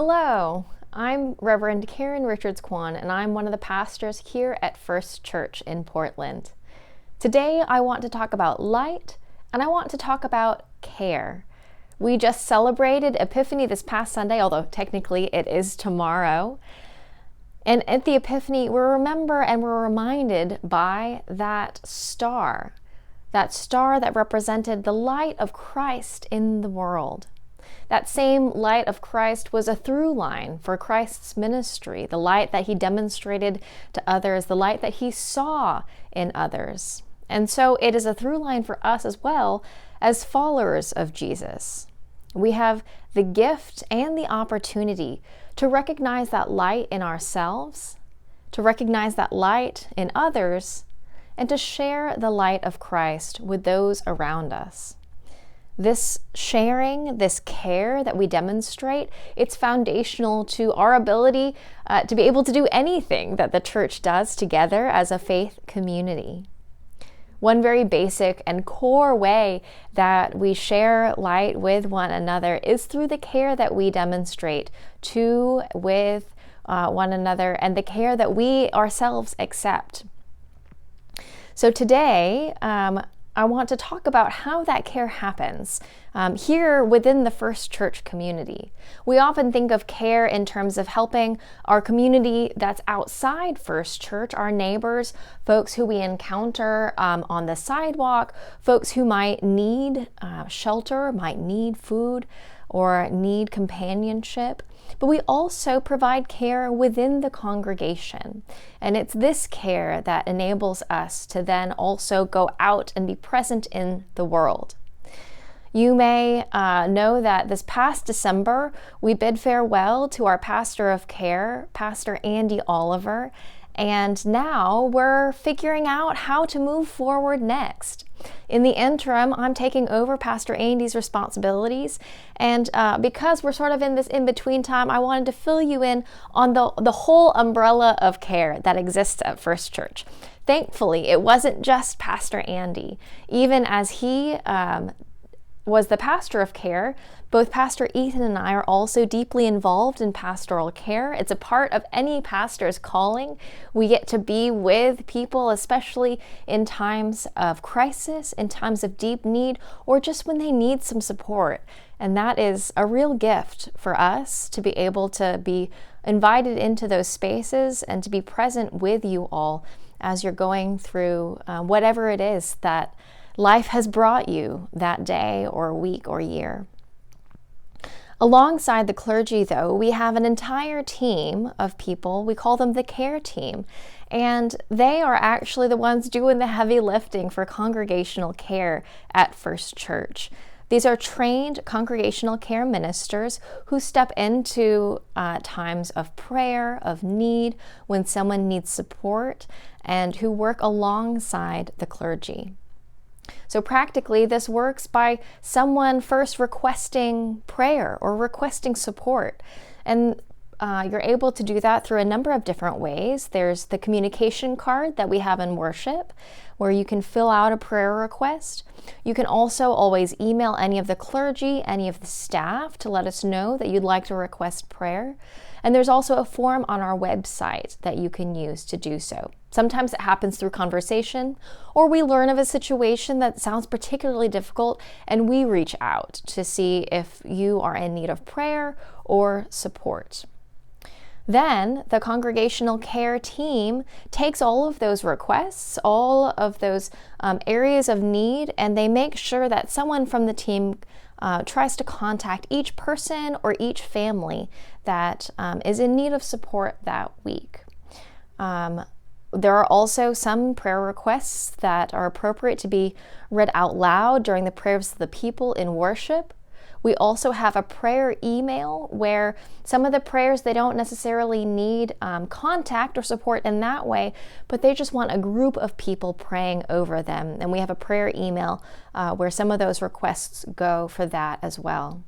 Hello, I'm Reverend Karyn Richards-Kuan, and I'm one of the pastors here at First Church in Portland. Today, I want to talk about light, and I want to talk about care. We just celebrated Epiphany this past Sunday, although technically it is tomorrow. And at the Epiphany, we remember and we're reminded by that star that represented the light of Christ in the world. That same light of Christ was a through line for Christ's ministry, the light that he demonstrated to others, the light that he saw in others. And so it is a through line for us as well as followers of Jesus. We have the gift and the opportunity to recognize that light in ourselves, to recognize that light in others, and to share the light of Christ with those around us. This sharing, this care that we demonstrate, it's foundational to our ability to be able to do anything that the church does together as a faith community. One very basic and core way that we share light with one another is through the care that we demonstrate with one another and the care that we ourselves accept. So today, I want to talk about how that care happens here within the First Church community. We often think of care in terms of helping our community that's outside First Church, our neighbors, folks who we encounter on the sidewalk, folks who might need shelter, might need food, or need companionship. But we also provide care within the congregation. And it's this care that enables us to then also go out and be present in the world. You may know that this past December, we bid farewell to our pastor of care, Pastor Andy Oliver, and now we're figuring out how to move forward next. In the interim, I'm taking over Pastor Andy's responsibilities, and because we're sort of in this in-between time, I wanted to fill you in on the whole umbrella of care that exists at First Church. Thankfully, it wasn't just Pastor Andy. Even as he was the pastor of care, both Pastor Ethan and I are also deeply involved in pastoral care. It's a part of any pastor's calling. We get to be with people, especially in times of crisis, in times of deep need, or just when they need some support. And that is a real gift for us to be able to be invited into those spaces and to be present with you all as you're going through whatever it is that life has brought you that day or week or year. Alongside the clergy, though, we have an entire team of people. We call them the care team, and they are actually the ones doing the heavy lifting for congregational care at First Church. These are trained congregational care ministers who step into times of prayer, of need, when someone needs support, and who work alongside the clergy. So practically, this works by someone first requesting prayer or requesting support. And you're able to do that through a number of different ways. There's the communication card that we have in worship, where you can fill out a prayer request. You can also always email any of the clergy, any of the staff to let us know that you'd like to request prayer. And there's also a form on our website that you can use to do so. Sometimes it happens through conversation, or we learn of a situation that sounds particularly difficult, and we reach out to see if you are in need of prayer or support. Then the congregational care team takes all of those requests, all of those areas of need, and they make sure that someone from the team tries to contact each person or each family that is in need of support that week. There are also some prayer requests that are appropriate to be read out loud during the prayers of the people in worship. We also have a prayer email where some of the prayers, they don't necessarily need contact or support in that way, but they just want a group of people praying over them. And we have a prayer email where some of those requests go for that as well.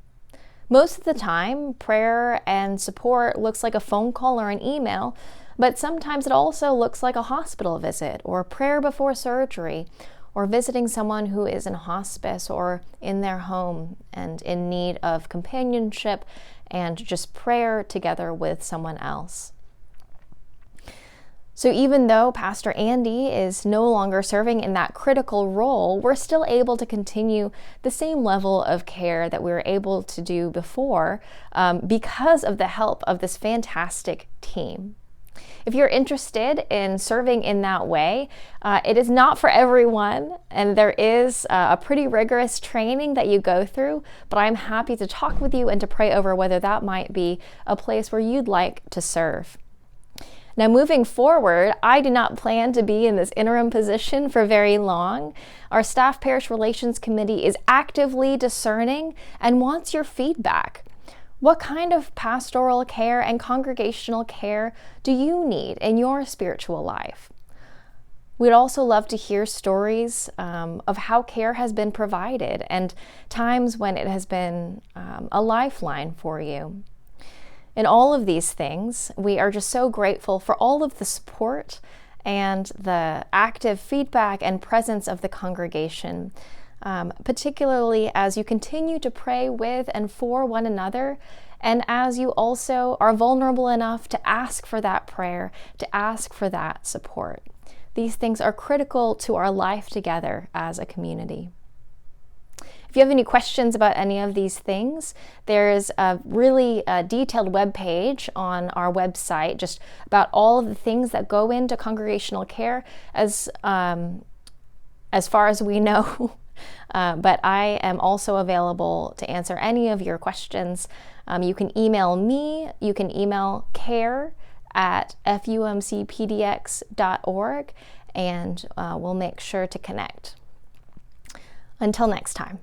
Most of the time, prayer and support looks like a phone call or an email, but sometimes it also looks like a hospital visit or prayer before surgery or visiting someone who is in hospice or in their home and in need of companionship and just prayer together with someone else. So even though Pastor Andy is no longer serving in that critical role, we're still able to continue the same level of care that we were able to do before because of the help of this fantastic team. If you're interested in serving in that way, it is not for everyone, and there is a pretty rigorous training that you go through, but I'm happy to talk with you and to pray over whether that might be a place where you'd like to serve. Now, moving forward, I do not plan to be in this interim position for very long. Our Staff Parish Relations Committee is actively discerning and wants your feedback. What kind of pastoral care and congregational care do you need in your spiritual life? We'd also love to hear stories of how care has been provided and times when it has been a lifeline for you. In all of these things, we are just so grateful for all of the support and the active feedback and presence of the congregation, particularly as you continue to pray with and for one another, and as you also are vulnerable enough to ask for that prayer, to ask for that support. These things are critical to our life together as a community. If you have any questions about any of these things, there's a really detailed web page on our website just about all of the things that go into congregational care as far as we know. But I am also available to answer any of your questions. You can email me, you can email care@fumcpdx.org, and we'll make sure to connect. Until next time.